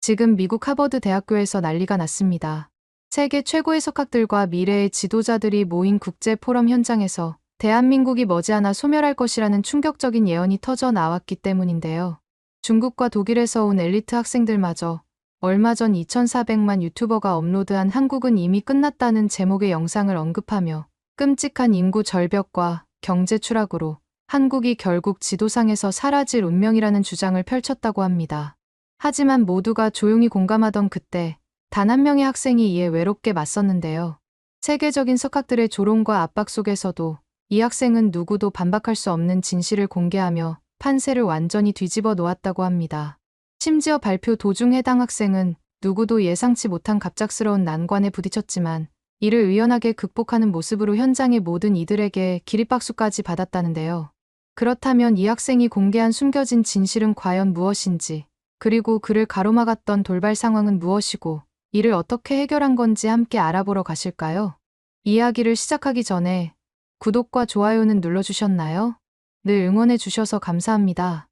지금 미국 하버드 대학교에서 난리가 났습니다. 세계 최고의 석학들과 미래의 지도자들이 모인 국제 포럼 현장에서 대한민국이 머지않아 소멸할 것이라는 충격적인 예언이 터져 나왔기 때문인데요. 중국과 독일에서 온 엘리트 학생들마저 얼마 전 2,400만 유튜버가 업로드한 한국은 이미 끝났다는 제목의 영상을 언급하며 끔찍한 인구 절벽과 경제 추락으로 한국이 결국 지도상에서 사라질 운명이라는 주장을 펼쳤다고 합니다. 하지만 모두가 조용히 공감하던 그때 단 한 명의 학생이 이에 외롭게 맞섰는데요. 세계적인 석학들의 조롱과 압박 속에서도 이 학생은 누구도 반박할 수 없는 진실을 공개하며 판세를 완전히 뒤집어 놓았다고 합니다. 심지어 발표 도중 해당 학생은 누구도 예상치 못한 갑작스러운 난관에 부딪혔지만 이를 의연하게 극복하는 모습으로 현장의 모든 이들에게 기립박수까지 받았다는데요. 그렇다면 이 학생이 공개한 숨겨진 진실은 과연 무엇인지, 그리고 그를 가로막았던 돌발 상황은 무엇이고 이를 어떻게 해결한 건지 함께 알아보러 가실까요? 이야기를 시작하기 전에 구독과 좋아요는 눌러주셨나요? 늘 응원해 주셔서 감사합니다.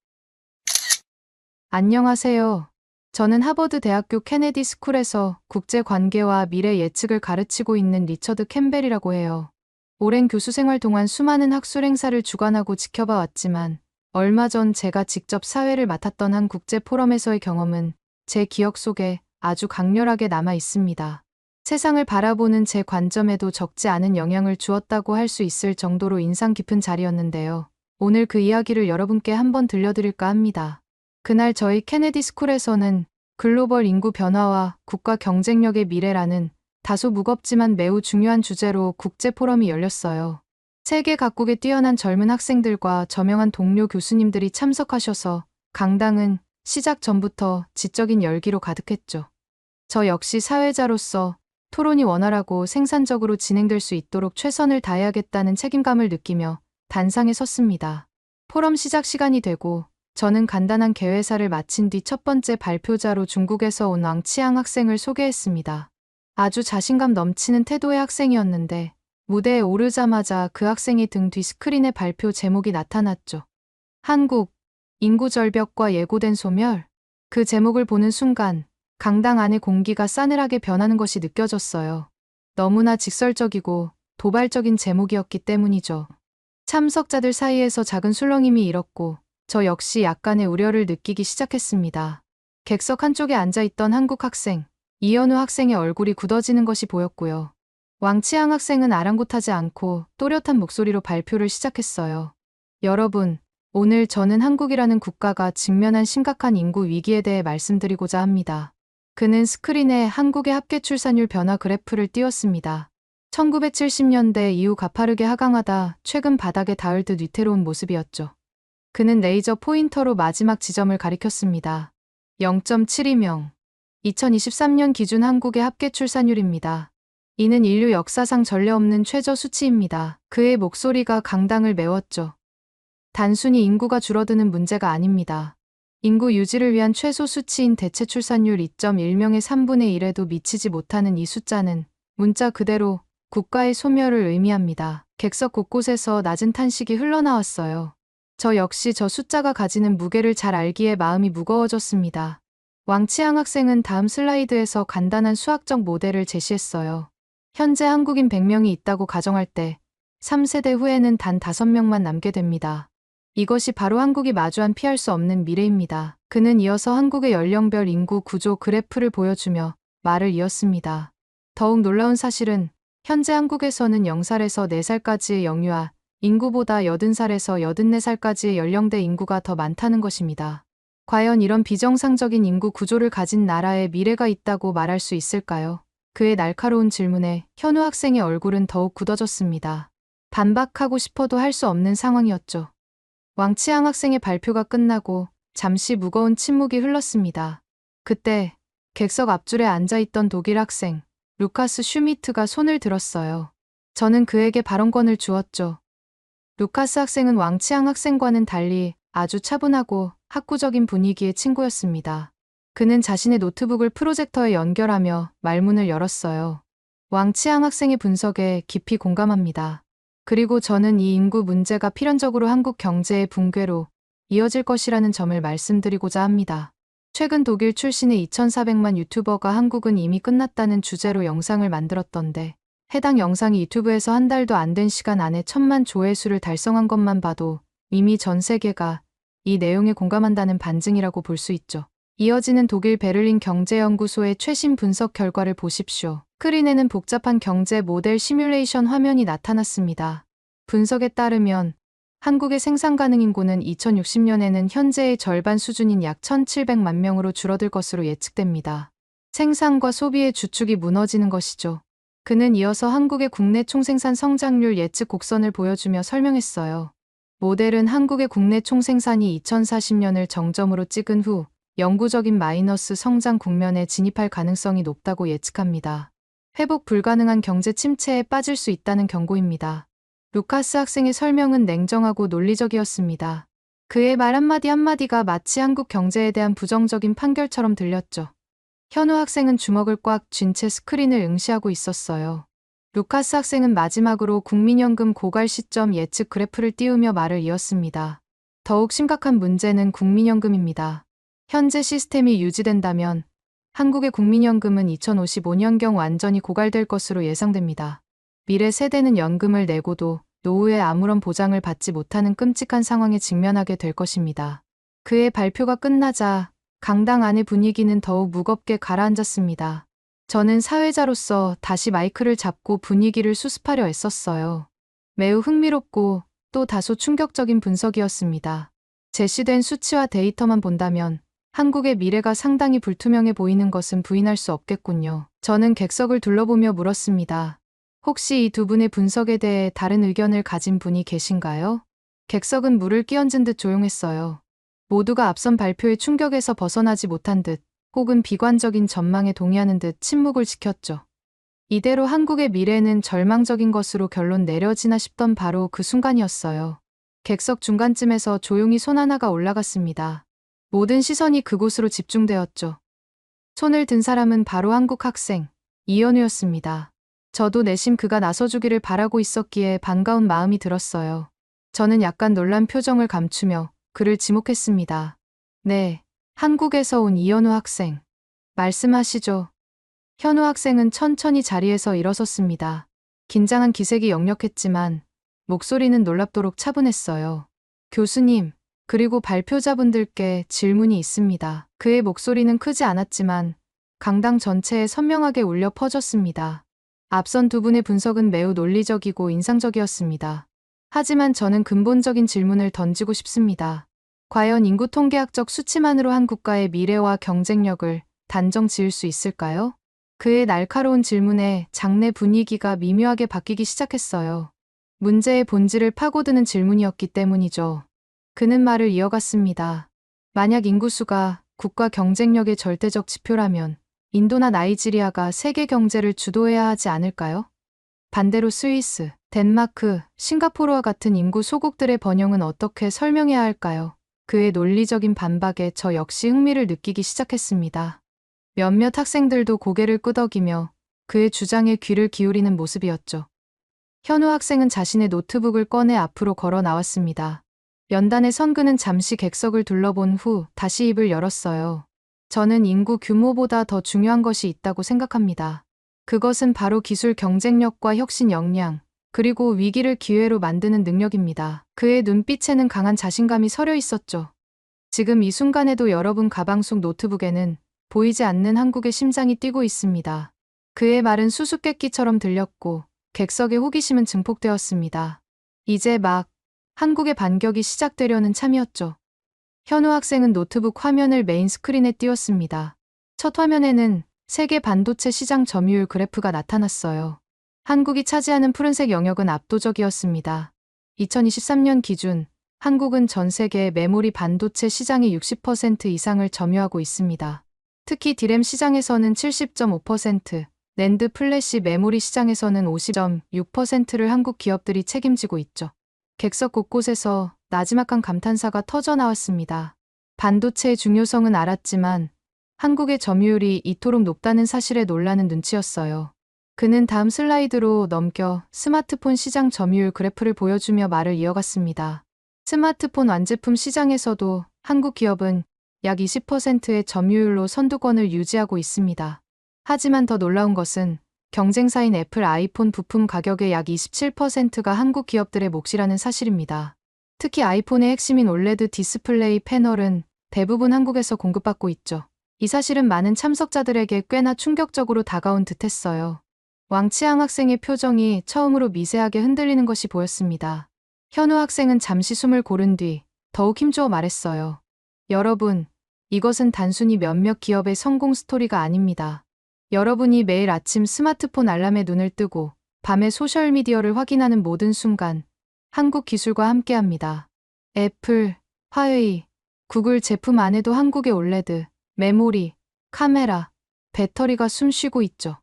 안녕하세요. 저는 하버드 대학교 케네디 스쿨에서 국제관계와 미래 예측을 가르치고 있는 리처드 캠벨이라고 해요. 오랜 교수 생활 동안 수많은 학술 행사를 주관하고 지켜봐 왔지만 얼마 전 제가 직접 사회를 맡았던 한 국제 포럼에서의 경험은 제 기억 속에 아주 강렬하게 남아 있습니다. 세상을 바라보는 제 관점에도 적지 않은 영향을 주었다고 할 수 있을 정도로 인상 깊은 자리였는데요. 오늘 그 이야기를 여러분께 한번 들려드릴까 합니다. 그날 저희 케네디 스쿨에서는 글로벌 인구 변화와 국가 경쟁력의 미래라는 다소 무겁지만 매우 중요한 주제로 국제 포럼이 열렸어요. 세계 각국의 뛰어난 젊은 학생들과 저명한 동료 교수님들이 참석하셔서 강당은 시작 전부터 지적인 열기로 가득했죠. 저 역시 사회자로서 토론이 원활하고 생산적으로 진행될 수 있도록 최선을 다해야겠다는 책임감을 느끼며 단상에 섰습니다. 포럼 시작 시간이 되고 저는 간단한 개회사를 마친 뒤 첫 번째 발표자로 중국에서 온 왕치앙 학생을 소개했습니다. 아주 자신감 넘치는 태도의 학생이었는데 무대에 오르자마자 그 학생의 등 뒤 스크린에 발표 제목이 나타났죠. 한국, 인구 절벽과 예고된 소멸. 그 제목을 보는 순간 강당 안의 공기가 싸늘하게 변하는 것이 느껴졌어요. 너무나 직설적이고 도발적인 제목이었기 때문이죠. 참석자들 사이에서 작은 술렁임이 일었고 저 역시 약간의 우려를 느끼기 시작했습니다. 객석 한쪽에 앉아있던 한국 학생, 이현우 학생의 얼굴이 굳어지는 것이 보였고요. 왕치앙 학생은 아랑곳하지 않고 또렷한 목소리로 발표를 시작했어요. 여러분, 오늘 저는 한국이라는 국가가 직면한 심각한 인구 위기에 대해 말씀드리고자 합니다. 그는 스크린에 한국의 합계 출산율 변화 그래프를 띄웠습니다. 1970년대 이후 가파르게 하강하다 최근 바닥에 닿을 듯 위태로운 모습이었죠. 그는 레이저 포인터로 마지막 지점을 가리켰습니다. 0.72명. 2023년 기준 한국의 합계 출산율입니다. 이는 인류 역사상 전례 없는 최저 수치입니다. 그의 목소리가 강당을 메웠죠. 단순히 인구가 줄어드는 문제가 아닙니다. 인구 유지를 위한 최소 수치인 대체 출산율 2.1명의 3분의 1에도 미치지 못하는 이 숫자는 문자 그대로 국가의 소멸을 의미합니다. 객석 곳곳에서 낮은 탄식이 흘러나왔어요. 저 역시 저 숫자가 가지는 무게를 잘 알기에 마음이 무거워졌습니다. 왕치앙 학생은 다음 슬라이드에서 간단한 수학적 모델을 제시했어요. 현재 한국인 100명이 있다고 가정할 때 3세대 후에는 단 5명만 남게 됩니다. 이것이 바로 한국이 마주한 피할 수 없는 미래입니다. 그는 이어서 한국의 연령별 인구 구조 그래프를 보여주며 말을 이었습니다. 더욱 놀라운 사실은 현재 한국에서는 0살에서 4살까지의 영유아, 인구보다 80살에서 84살까지의 연령대 인구가 더 많다는 것입니다. 과연 이런 비정상적인 인구 구조를 가진 나라에 미래가 있다고 말할 수 있을까요? 그의 날카로운 질문에 현우 학생의 얼굴은 더욱 굳어졌습니다. 반박하고 싶어도 할 수 없는 상황이었죠. 왕치앙 학생의 발표가 끝나고 잠시 무거운 침묵이 흘렀습니다. 그때 객석 앞줄에 앉아있던 독일 학생 루카스 슈미트가 손을 들었어요. 저는 그에게 발언권을 주었죠. 루카스 학생은 왕치앙 학생과는 달리 아주 차분하고 학구적인 분위기의 친구였습니다. 그는 자신의 노트북을 프로젝터에 연결하며 말문을 열었어요. 왕치앙 학생의 분석에 깊이 공감합니다. 그리고 저는 이 인구 문제가 필연적으로 한국 경제의 붕괴로 이어질 것이라는 점을 말씀드리고자 합니다. 최근 독일 출신의 2,400만 유튜버가 한국은 이미 끝났다는 주제로 영상을 만들었던데 해당 영상이 유튜브에서 한 달도 안 된 시간 안에 1,000만 조회수를 달성한 것만 봐도 이미 전 세계가 이 내용에 공감한다는 반증이라고 볼 수 있죠. 이어지는 독일 베를린 경제연구소의 최신 분석 결과를 보십시오. 스크린에는 복잡한 경제 모델 시뮬레이션 화면이 나타났습니다. 분석에 따르면 한국의 생산 가능 인구는 2060년에는 현재의 절반 수준인 약 1,700만 명으로 줄어들 것으로 예측됩니다. 생산과 소비의 주축이 무너지는 것이죠. 그는 이어서 한국의 국내 총생산 성장률 예측 곡선을 보여주며 설명했어요. 모델은 한국의 국내 총생산이 2040년을 정점으로 찍은 후 영구적인 마이너스 성장 국면에 진입할 가능성이 높다고 예측합니다. 회복 불가능한 경제 침체에 빠질 수 있다는 경고입니다. 루카스 학생의 설명은 냉정하고 논리적이었습니다. 그의 말 한마디 한마디가 마치 한국 경제에 대한 부정적인 판결처럼 들렸죠. 현우 학생은 주먹을 꽉 쥔 채 스크린을 응시하고 있었어요. 루카스 학생은 마지막으로 국민연금 고갈 시점 예측 그래프를 띄우며 말을 이었습니다. 더욱 심각한 문제는 국민연금입니다. 현재 시스템이 유지된다면 한국의 국민연금은 2055년경 완전히 고갈될 것으로 예상됩니다. 미래 세대는 연금을 내고도 노후에 아무런 보장을 받지 못하는 끔찍한 상황에 직면하게 될 것입니다. 그의 발표가 끝나자 강당 안의 분위기는 더욱 무겁게 가라앉았습니다. 저는 사회자로서 다시 마이크를 잡고 분위기를 수습하려 애썼어요. 매우 흥미롭고 또 다소 충격적인 분석이었습니다. 제시된 수치와 데이터만 본다면 한국의 미래가 상당히 불투명해 보이는 것은 부인할 수 없겠군요. 저는 객석을 둘러보며 물었습니다. 혹시 이 두 분의 분석에 대해 다른 의견을 가진 분이 계신가요? 객석은 물을 끼얹은 듯 조용했어요. 모두가 앞선 발표의 충격에서 벗어나지 못한 듯 혹은 비관적인 전망에 동의하는 듯 침묵을 지켰죠. 이대로 한국의 미래는 절망적인 것으로 결론 내려지나 싶던 바로 그 순간이었어요. 객석 중간쯤에서 조용히 손 하나가 올라갔습니다. 모든 시선이 그곳으로 집중되었죠. 손을 든 사람은 바로 한국 학생, 이현우였습니다. 저도 내심 그가 나서주기를 바라고 있었기에 반가운 마음이 들었어요. 저는 약간 놀란 표정을 감추며 그를 지목했습니다. 네, 한국에서 온 이현우 학생. 말씀하시죠. 현우 학생은 천천히 자리에서 일어섰습니다. 긴장한 기색이 역력했지만 목소리는 놀랍도록 차분했어요. 교수님, 그리고 발표자분들께 질문이 있습니다. 그의 목소리는 크지 않았지만 강당 전체에 선명하게 울려 퍼졌습니다. 앞선 두 분의 분석은 매우 논리적이고 인상적이었습니다. 하지만 저는 근본적인 질문을 던지고 싶습니다. 과연 인구 통계학적 수치만으로 한 국가의 미래와 경쟁력을 단정 지을 수 있을까요? 그의 날카로운 질문에 장내 분위기가 미묘하게 바뀌기 시작했어요. 문제의 본질을 파고드는 질문이었기 때문이죠. 그는 말을 이어갔습니다. 만약 인구수가 국가 경쟁력의 절대적 지표라면 인도나 나이지리아가 세계 경제를 주도해야 하지 않을까요? 반대로 스위스, 덴마크, 싱가포르와 같은 인구 소국들의 번영은 어떻게 설명해야 할까요? 그의 논리적인 반박에 저 역시 흥미를 느끼기 시작했습니다. 몇몇 학생들도 고개를 끄덕이며 그의 주장에 귀를 기울이는 모습이었죠. 현우 학생은 자신의 노트북을 꺼내 앞으로 걸어 나왔습니다. 연단의 선 그는 잠시 객석을 둘러본 후 다시 입을 열었어요. 저는 인구 규모보다 더 중요한 것이 있다고 생각합니다. 그것은 바로 기술 경쟁력과 혁신 역량, 그리고 위기를 기회로 만드는 능력입니다. 그의 눈빛에는 강한 자신감이 서려 있었죠. 지금 이 순간에도 여러분 가방 속 노트북에는 보이지 않는 한국의 심장이 뛰고 있습니다. 그의 말은 수수께끼처럼 들렸고 객석의 호기심은 증폭되었습니다. 이제 막 한국의 반격이 시작되려는 참이었죠. 현우 학생은 노트북 화면을 메인 스크린에 띄웠습니다. 첫 화면에는 세계 반도체 시장 점유율 그래프가 나타났어요. 한국이 차지하는 푸른색 영역은 압도적이었습니다. 2023년 기준 한국은 전 세계 메모리 반도체 시장의 60% 이상을 점유하고 있습니다. 특히 디램 시장에서는 70.5%, 낸드 플래시 메모리 시장에서는 50.6%를 한국 기업들이 책임지고 있죠. 객석 곳곳에서 나지막한 감탄사가 터져 나왔습니다. 반도체의 중요성은 알았지만 한국의 점유율이 이토록 높다는 사실에 놀라는 눈치였어요. 그는 다음 슬라이드로 넘겨 스마트폰 시장 점유율 그래프를 보여주며 말을 이어갔습니다. 스마트폰 완제품 시장에서도 한국 기업은 약 20%의 점유율로 선두권을 유지하고 있습니다. 하지만 더 놀라운 것은 경쟁사인 애플 아이폰 부품 가격의 약 27%가 한국 기업들의 몫이라는 사실입니다. 특히 아이폰의 핵심인 올레드 디스플레이 패널은 대부분 한국에서 공급받고 있죠. 이 사실은 많은 참석자들에게 꽤나 충격적으로 다가온 듯했어요. 왕치앙 학생의 표정이 처음으로 미세하게 흔들리는 것이 보였습니다. 현우 학생은 잠시 숨을 고른 뒤 더욱 힘주어 말했어요. 여러분, 이것은 단순히 몇몇 기업의 성공 스토리가 아닙니다. 여러분이 매일 아침 스마트폰 알람에 눈을 뜨고 밤에 소셜미디어를 확인하는 모든 순간 한국 기술과 함께합니다. 애플, 화웨이, 구글 제품 안에도 한국의 올레드, 메모리, 카메라, 배터리가 숨쉬고 있죠.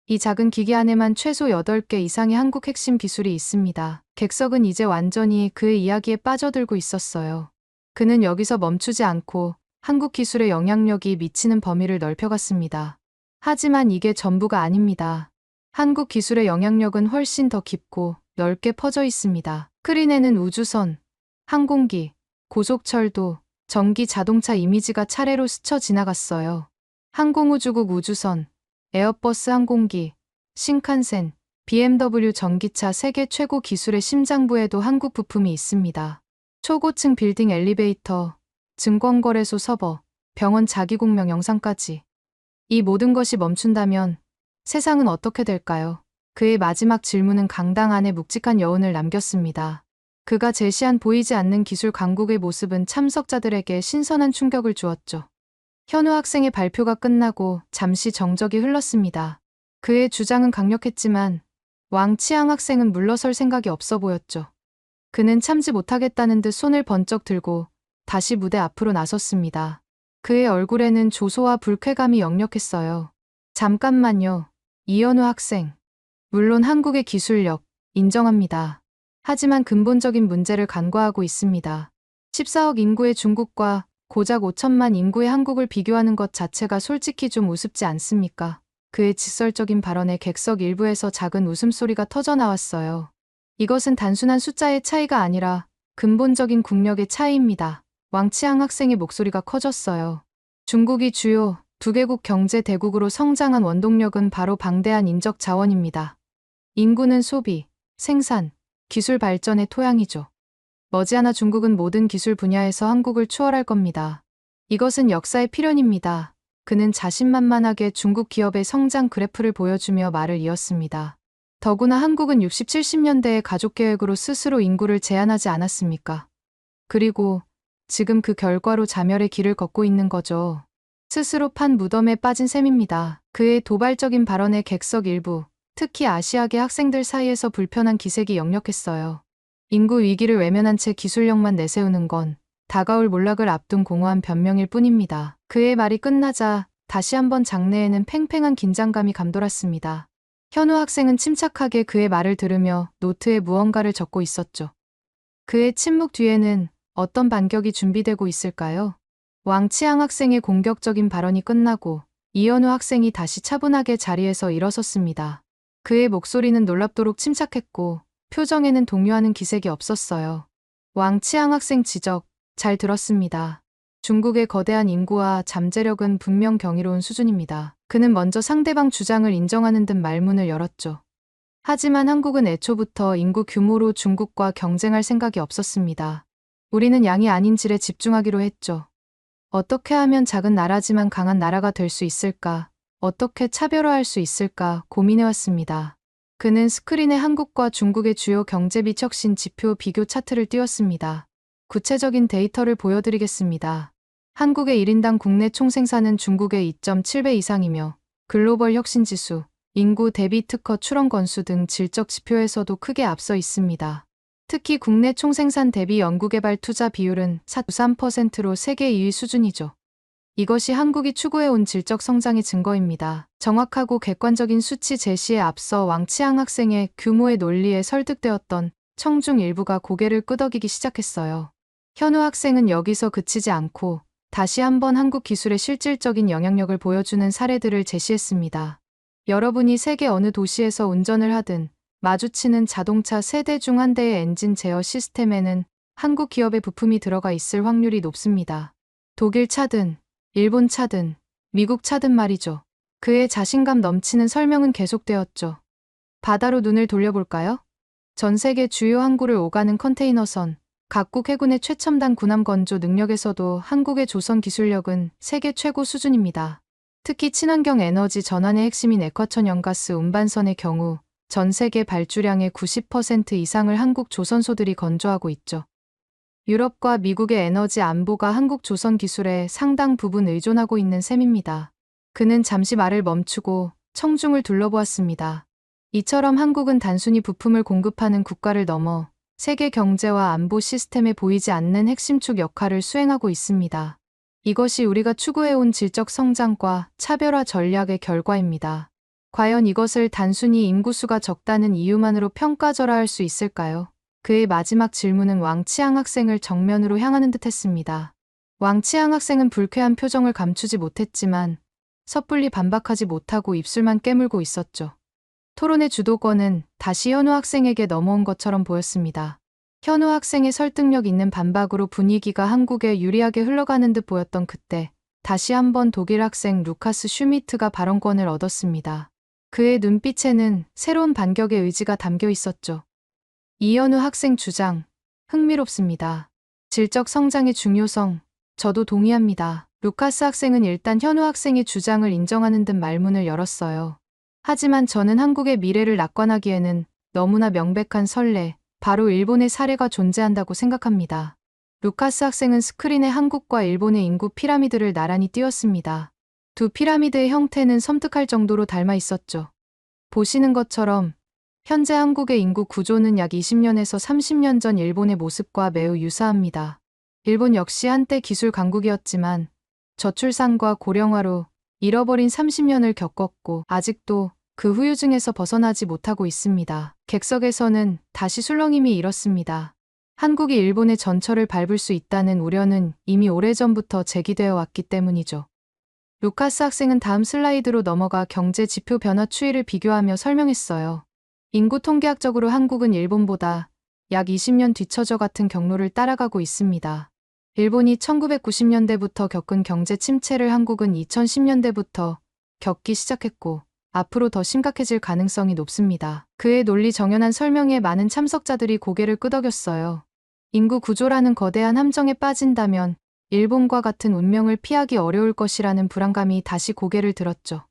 이 작은 기기 안에만 최소 8개 이상의 한국 핵심 기술이 있습니다. 객석은 이제 완전히 그의 이야기에 빠져들고 있었어요. 그는 여기서 멈추지 않고 한국 기술의 영향력이 미치는 범위를 넓혀갔습니다. 하지만 이게 전부가 아닙니다. 한국 기술의 영향력은 훨씬 더 깊고 넓게 퍼져 있습니다. 스크린에는 우주선, 항공기, 고속철도, 전기 자동차 이미지가 차례로 스쳐 지나갔어요. 항공우주국 우주선, 에어버스 항공기, 신칸센, BMW 전기차 세계 최고 기술의 심장부에도 한국 부품이 있습니다. 초고층 빌딩 엘리베이터, 증권거래소 서버, 병원 자기공명 영상까지. 이 모든 것이 멈춘다면 세상은 어떻게 될까요? 그의 마지막 질문은 강당 안에 묵직한 여운을 남겼습니다. 그가 제시한 보이지 않는 기술 강국의 모습은 참석자들에게 신선한 충격을 주었죠. 현우 학생의 발표가 끝나고 잠시 정적이 흘렀습니다. 그의 주장은 강력했지만 왕치앙 학생은 물러설 생각이 없어 보였죠. 그는 참지 못하겠다는 듯 손을 번쩍 들고 다시 무대 앞으로 나섰습니다. 그의 얼굴에는 조소와 불쾌감이 역력했어요. 잠깐만요, 이현우 학생. 물론 한국의 기술력 인정합니다. 하지만 근본적인 문제를 간과하고 있습니다. 14억 인구의 중국과 고작 5천만 인구의 한국을 비교하는 것 자체가 솔직히 좀 우습지 않습니까? 그의 직설적인 발언에 객석 일부에서 작은 웃음소리가 터져나왔어요. 이것은 단순한 숫자의 차이가 아니라 근본적인 국력의 차이입니다. 왕치앙 학생의 목소리가 커졌어요. 중국이 주요 두 개국 경제 대국으로 성장한 원동력은 바로 방대한 인적 자원입니다. 인구는 소비, 생산, 기술 발전의 토양이죠. 머지않아 중국은 모든 기술 분야에서 한국을 추월할 겁니다. 이것은 역사의 필연입니다. 그는 자신만만하게 중국 기업의 성장 그래프를 보여주며 말을 이었습니다. 더구나 한국은 60, 70년대의 가족계획으로 스스로 인구를 제한하지 않았습니까? 그리고 지금 그 결과로 자멸의 길을 걷고 있는 거죠. 스스로 판 무덤에 빠진 셈입니다. 그의 도발적인 발언에 객석 일부, 특히 아시아계 학생들 사이에서 불편한 기색이 역력했어요. 인구 위기를 외면한 채 기술력만 내세우는 건 다가올 몰락을 앞둔 공허한 변명일 뿐입니다. 그의 말이 끝나자 다시 한번 장내에는 팽팽한 긴장감이 감돌았습니다. 현우 학생은 침착하게 그의 말을 들으며 노트에 무언가를 적고 있었죠. 그의 침묵 뒤에는 어떤 반격이 준비되고 있을까요? 왕치앙 학생의 공격적인 발언이 끝나고 이현우 학생이 다시 차분하게 자리에서 일어섰습니다. 그의 목소리는 놀랍도록 침착했고 표정에는 동요하는 기색이 없었어요. 왕치앙 학생 지적, 잘 들었습니다. 중국의 거대한 인구와 잠재력은 분명 경이로운 수준입니다. 그는 먼저 상대방 주장을 인정하는 듯 말문을 열었죠. 하지만 한국은 애초부터 인구 규모로 중국과 경쟁할 생각이 없었습니다. 우리는 양이 아닌 질에 집중하기로 했죠. 어떻게 하면 작은 나라지만 강한 나라가 될 수 있을까? 어떻게 차별화할 수 있을까 고민해왔습니다. 그는 스크린에 한국과 중국의 주요 경제 및 혁신 지표 비교 차트를 띄웠습니다. 구체적인 데이터를 보여드리겠습니다. 한국의 1인당 국내 총생산은 중국의 2.7배 이상이며 글로벌 혁신지수, 인구 대비 특허 출원 건수 등 질적 지표에서도 크게 앞서 있습니다. 특히 국내 총생산 대비 연구개발 투자 비율은 4.3%로 세계 2위 수준이죠. 이것이 한국이 추구해온 질적 성장의 증거입니다. 정확하고 객관적인 수치 제시에 앞서 왕치앙 학생의 규모의 논리에 설득되었던 청중 일부가 고개를 끄덕이기 시작했어요. 현우 학생은 여기서 그치지 않고 다시 한번 한국 기술의 실질적인 영향력을 보여주는 사례들을 제시했습니다. 여러분이 세계 어느 도시에서 운전을 하든 마주치는 자동차 세대 중 한 대의 엔진 제어 시스템에는 한국 기업의 부품이 들어가 있을 확률이 높습니다. 독일 차든, 일본 차든, 미국 차든 말이죠. 그의 자신감 넘치는 설명은 계속되었죠. 바다로 눈을 돌려볼까요? 전 세계 주요 항구를 오가는 컨테이너선, 각국 해군의 최첨단 군함 건조 능력에서도 한국의 조선 기술력은 세계 최고 수준입니다. 특히 친환경 에너지 전환의 핵심인 액화천연가스 운반선의 경우 전 세계 발주량의 90% 이상을 한국 조선소들이 건조하고 있죠. 유럽과 미국의 에너지 안보가 한국 조선 기술에 상당 부분 의존하고 있는 셈입니다. 그는 잠시 말을 멈추고 청중을 둘러보았습니다. 이처럼 한국은 단순히 부품을 공급하는 국가를 넘어 세계 경제와 안보 시스템에 보이지 않는 핵심축 역할을 수행하고 있습니다. 이것이 우리가 추구해온 질적 성장과 차별화 전략의 결과입니다. 과연 이것을 단순히 인구수가 적다는 이유만으로 평가절하할 수 있을까요? 그의 마지막 질문은 왕치앙 학생을 정면으로 향하는 듯했습니다. 왕치앙 학생은 불쾌한 표정을 감추지 못했지만 섣불리 반박하지 못하고 입술만 깨물고 있었죠. 토론의 주도권은 다시 현우 학생에게 넘어온 것처럼 보였습니다. 현우 학생의 설득력 있는 반박으로 분위기가 한국에 유리하게 흘러가는 듯 보였던 그때 다시 한번 독일 학생 루카스 슈미트가 발언권을 얻었습니다. 그의 눈빛에는 새로운 반격의 의지가 담겨 있었죠. 이현우 학생 주장, 흥미롭습니다. 질적 성장의 중요성, 저도 동의합니다. 루카스 학생은 일단 현우 학생의 주장을 인정하는 듯 말문을 열었어요. 하지만 저는 한국의 미래를 낙관하기에는 너무나 명백한 선례, 바로 일본의 사례가 존재한다고 생각합니다. 루카스 학생은 스크린에 한국과 일본의 인구 피라미드를 나란히 띄웠습니다. 두 피라미드의 형태는 섬뜩할 정도로 닮아 있었죠. 보시는 것처럼 현재 한국의 인구 구조는 약 20년에서 30년 전 일본의 모습과 매우 유사합니다. 일본 역시 한때 기술 강국이었지만 저출산과 고령화로 잃어버린 30년을 겪었고 아직도 그 후유증에서 벗어나지 못하고 있습니다. 객석에서는 다시 술렁임이 일었습니다. 한국이 일본의 전철을 밟을 수 있다는 우려는 이미 오래전부터 제기되어 왔기 때문이죠. 루카스 학생은 다음 슬라이드로 넘어가 경제 지표 변화 추이를 비교하며 설명했어요. 인구 통계학적으로 한국은 일본보다 약 20년 뒤처져 같은 경로를 따라가고 있습니다. 일본이 1990년대부터 겪은 경제 침체를 한국은 2010년대부터 겪기 시작했고 앞으로 더 심각해질 가능성이 높습니다. 그의 논리 정연한 설명에 많은 참석자들이 고개를 끄덕였어요. 인구 구조라는 거대한 함정에 빠진다면 일본과 같은 운명을 피하기 어려울 것이라는 불안감이 다시 고개를 들었죠.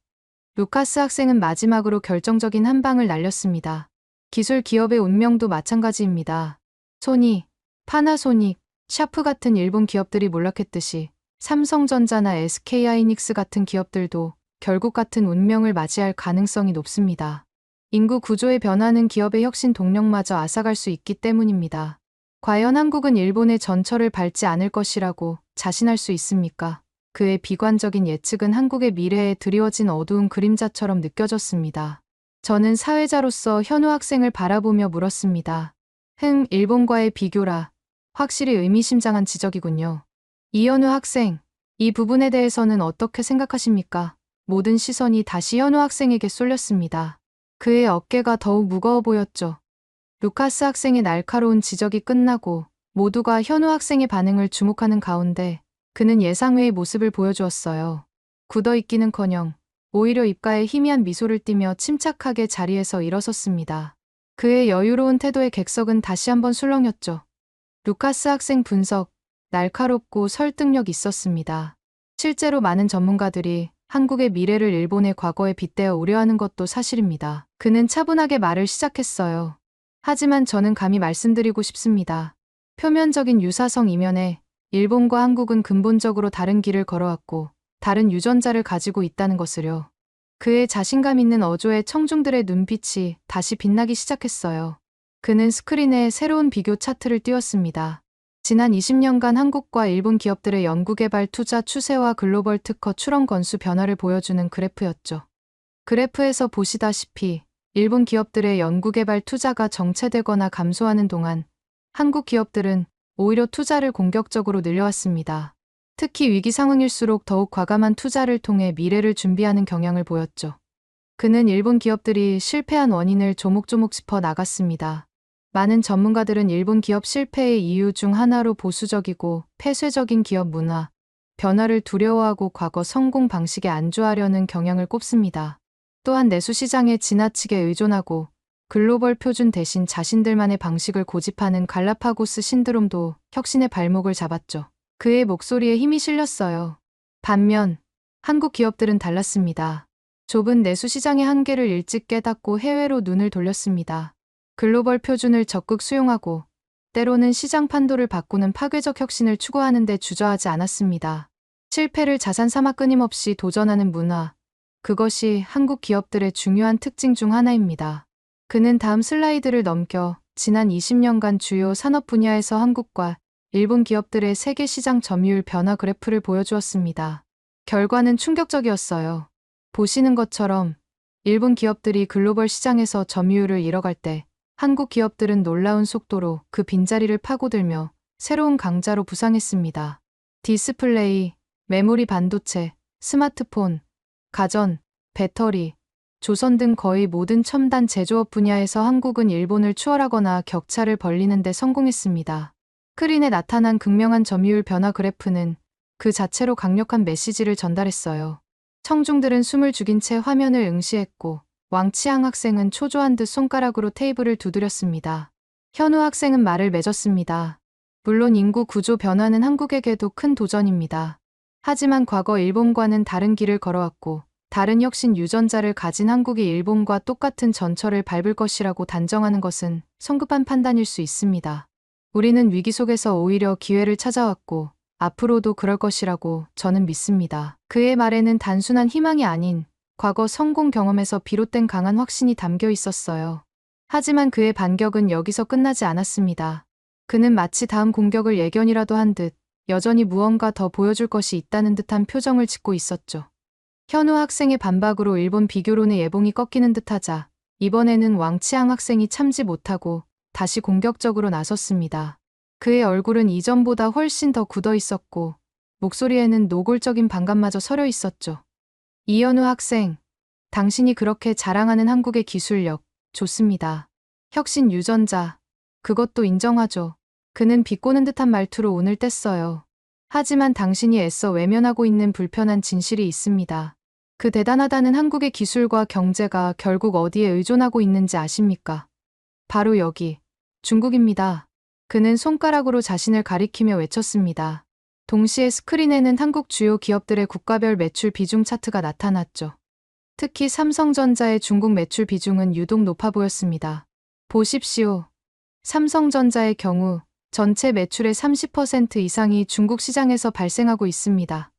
루카스 학생은 마지막으로 결정적인 한 방을 날렸습니다. 기술 기업의 운명도 마찬가지입니다. 소니, 파나소닉, 샤프 같은 일본 기업들이 몰락했듯이 삼성전자나 SK하이닉스 같은 기업들도 결국 같은 운명을 맞이할 가능성이 높습니다. 인구 구조의 변화는 기업의 혁신 동력마저 앗아갈 수 있기 때문입니다. 과연 한국은 일본의 전철을 밟지 않을 것이라고 자신할 수 있습니까? 그의 비관적인 예측은 한국의 미래에 드리워진 어두운 그림자처럼 느껴졌습니다. 저는 사회자로서 현우 학생을 바라보며 물었습니다. 일본과의 비교라. 확실히 의미심장한 지적이군요. 이현우 학생, 이 부분에 대해서는 어떻게 생각하십니까? 모든 시선이 다시 현우 학생에게 쏠렸습니다. 그의 어깨가 더욱 무거워 보였죠. 루카스 학생의 날카로운 지적이 끝나고 모두가 현우 학생의 반응을 주목하는 가운데 그는 예상외의 모습을 보여주었어요. 굳어있기는커녕 오히려 입가에 희미한 미소를 띠며 침착하게 자리에서 일어섰습니다. 그의 여유로운 태도에 객석은 다시 한번 술렁였죠. 루카스 학생 분석, 날카롭고 설득력 있었습니다. 실제로 많은 전문가들이 한국의 미래를 일본의 과거에 빗대어 우려하는 것도 사실입니다. 그는 차분하게 말을 시작했어요. 하지만 저는 감히 말씀드리고 싶습니다. 표면적인 유사성 이면에 일본과 한국은 근본적으로 다른 길을 걸어왔고 다른 유전자를 가지고 있다는 것을요. 그의 자신감 있는 어조에 청중들의 눈빛이 다시 빛나기 시작했어요. 그는 스크린에 새로운 비교 차트를 띄웠습니다. 지난 20년간 한국과 일본 기업들의 연구개발 투자 추세와 글로벌 특허 출원 건수 변화를 보여주는 그래프였죠. 그래프에서 보시다시피 일본 기업들의 연구개발 투자가 정체되거나 감소하는 동안 한국 기업들은 오히려 투자를 공격적으로 늘려왔습니다. 특히 위기 상황일수록 더욱 과감한 투자를 통해 미래를 준비하는 경향을 보였죠. 그는 일본 기업들이 실패한 원인을 조목조목 짚어 나갔습니다. 많은 전문가들은 일본 기업 실패의 이유 중 하나로 보수적이고 폐쇄적인 기업 문화, 변화를 두려워하고 과거 성공 방식에 안주하려는 경향을 꼽습니다. 또한 내수 시장에 지나치게 의존하고 글로벌 표준 대신 자신들만의 방식을 고집하는 갈라파고스 신드롬도 혁신의 발목을 잡았죠. 그의 목소리에 힘이 실렸어요. 반면 한국 기업들은 달랐습니다. 좁은 내수 시장의 한계를 일찍 깨닫고 해외로 눈을 돌렸습니다. 글로벌 표준을 적극 수용하고 때로는 시장 판도를 바꾸는 파괴적 혁신을 추구하는 데 주저하지 않았습니다. 실패를 자산 삼아 끊임없이 도전하는 문화, 그것이 한국 기업들의 중요한 특징 중 하나입니다. 그는 다음 슬라이드를 넘겨 지난 20년간 주요 산업 분야에서 한국과 일본 기업들의 세계 시장 점유율 변화 그래프를 보여주었습니다. 결과는 충격적이었어요. 보시는 것처럼 일본 기업들이 글로벌 시장에서 점유율을 잃어갈 때 한국 기업들은 놀라운 속도로 그 빈자리를 파고들며 새로운 강자로 부상했습니다. 디스플레이, 메모리 반도체, 스마트폰, 가전, 배터리, 조선 등 거의 모든 첨단 제조업 분야에서 한국은 일본을 추월하거나 격차를 벌리는 데 성공했습니다. 스크린에 나타난 극명한 점유율 변화 그래프는 그 자체로 강력한 메시지를 전달했어요. 청중들은 숨을 죽인 채 화면을 응시했고 왕치양 학생은 초조한 듯 손가락으로 테이블을 두드렸습니다. 현우 학생은 말을 맺었습니다. 물론 인구 구조 변화는 한국에게도 큰 도전입니다. 하지만 과거 일본과는 다른 길을 걸어왔고 다른 혁신 유전자를 가진 한국이 일본과 똑같은 전철을 밟을 것이라고 단정하는 것은 성급한 판단일 수 있습니다. 우리는 위기 속에서 오히려 기회를 찾아왔고 앞으로도 그럴 것이라고 저는 믿습니다. 그의 말에는 단순한 희망이 아닌 과거 성공 경험에서 비롯된 강한 확신이 담겨 있었어요. 하지만 그의 반격은 여기서 끝나지 않았습니다. 그는 마치 다음 공격을 예견이라도 한 듯 여전히 무언가 더 보여줄 것이 있다는 듯한 표정을 짓고 있었죠. 현우 학생의 반박으로 일본 비교론의 예봉이 꺾이는 듯하자 이번에는 왕치양 학생이 참지 못하고 다시 공격적으로 나섰습니다. 그의 얼굴은 이전보다 훨씬 더 굳어 있었고 목소리에는 노골적인 반감마저 서려 있었죠. 이현우 학생, 당신이 그렇게 자랑하는 한국의 기술력, 좋습니다. 혁신 유전자, 그것도 인정하죠. 그는 비꼬는 듯한 말투로 운을 뗐어요. 하지만 당신이 애써 외면하고 있는 불편한 진실이 있습니다. 그 대단하다는 한국의 기술과 경제가 결국 어디에 의존하고 있는지 아십니까? 바로 여기, 중국입니다. 그는 손가락으로 자신을 가리키며 외쳤습니다. 동시에 스크린에는 한국 주요 기업들의 국가별 매출 비중 차트가 나타났죠. 특히 삼성전자의 중국 매출 비중은 유독 높아 보였습니다. 보십시오. 삼성전자의 경우 전체 매출의 30% 이상이 중국 시장에서 발생하고 있습니다.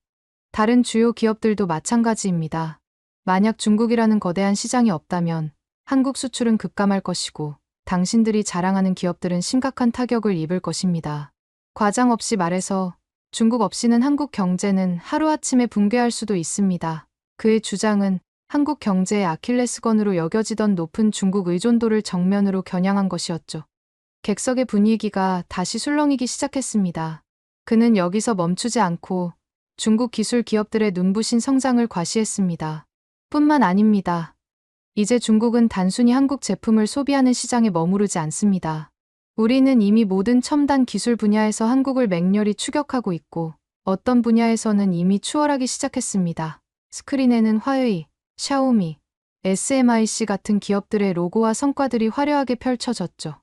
다른 주요 기업들도 마찬가지입니다. 만약 중국이라는 거대한 시장이 없다면 한국 수출은 급감할 것이고 당신들이 자랑하는 기업들은 심각한 타격을 입을 것입니다. 과장 없이 말해서 중국 없이는 한국 경제는 하루아침에 붕괴할 수도 있습니다. 그의 주장은 한국 경제의 아킬레스건으로 여겨지던 높은 중국 의존도를 정면으로 겨냥한 것이었죠. 객석의 분위기가 다시 술렁이기 시작했습니다. 그는 여기서 멈추지 않고 중국 기술 기업들의 눈부신 성장을 과시했습니다. 뿐만 아닙니다. 이제 중국은 단순히 한국 제품을 소비하는 시장에 머무르지 않습니다. 우리는 이미 모든 첨단 기술 분야에서 한국을 맹렬히 추격하고 있고 어떤 분야에서는 이미 추월하기 시작했습니다. 스크린에는 화웨이, 샤오미, SMIC 같은 기업들의 로고와 성과들이 화려하게 펼쳐졌죠.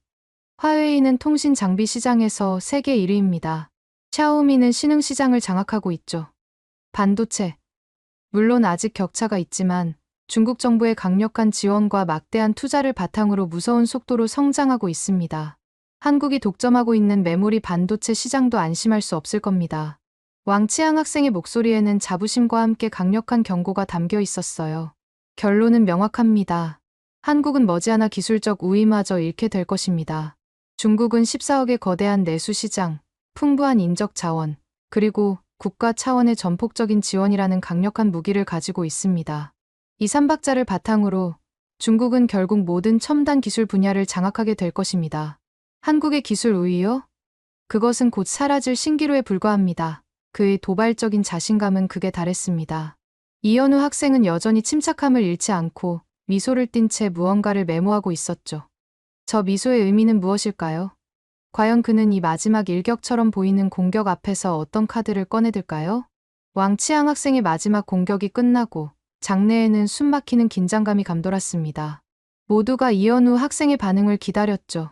화웨이는 통신 장비 시장에서 세계 1위입니다. 샤오미는 신흥 시장을 장악하고 있죠. 반도체. 물론 아직 격차가 있지만 중국 정부의 강력한 지원과 막대한 투자를 바탕으로 무서운 속도로 성장하고 있습니다. 한국이 독점하고 있는 메모리 반도체 시장도 안심할 수 없을 겁니다. 왕치양 학생의 목소리에는 자부심과 함께 강력한 경고가 담겨 있었어요. 결론은 명확합니다. 한국은 머지않아 기술적 우위마저 잃게 될 것입니다. 중국은 14억의 거대한 내수 시장, 풍부한 인적 자원, 그리고 국가 차원의 전폭적인 지원이라는 강력한 무기를 가지고 있습니다. 이 삼박자를 바탕으로 중국은 결국 모든 첨단 기술 분야를 장악하게 될 것입니다. 한국의 기술 우위요? 그것은 곧 사라질 신기루에 불과합니다. 그의 도발적인 자신감은 극에 달했습니다. 이현우 학생은 여전히 침착함을 잃지 않고 미소를 띤 채 무언가를 메모하고 있었죠. 저 미소의 의미는 무엇일까요? 과연 그는 이 마지막 일격처럼 보이는 공격 앞에서 어떤 카드를 꺼내들까요? 왕치앙 학생의 마지막 공격이 끝나고 장내에는 숨막히는 긴장감이 감돌았습니다. 모두가 이현우 학생의 반응을 기다렸죠.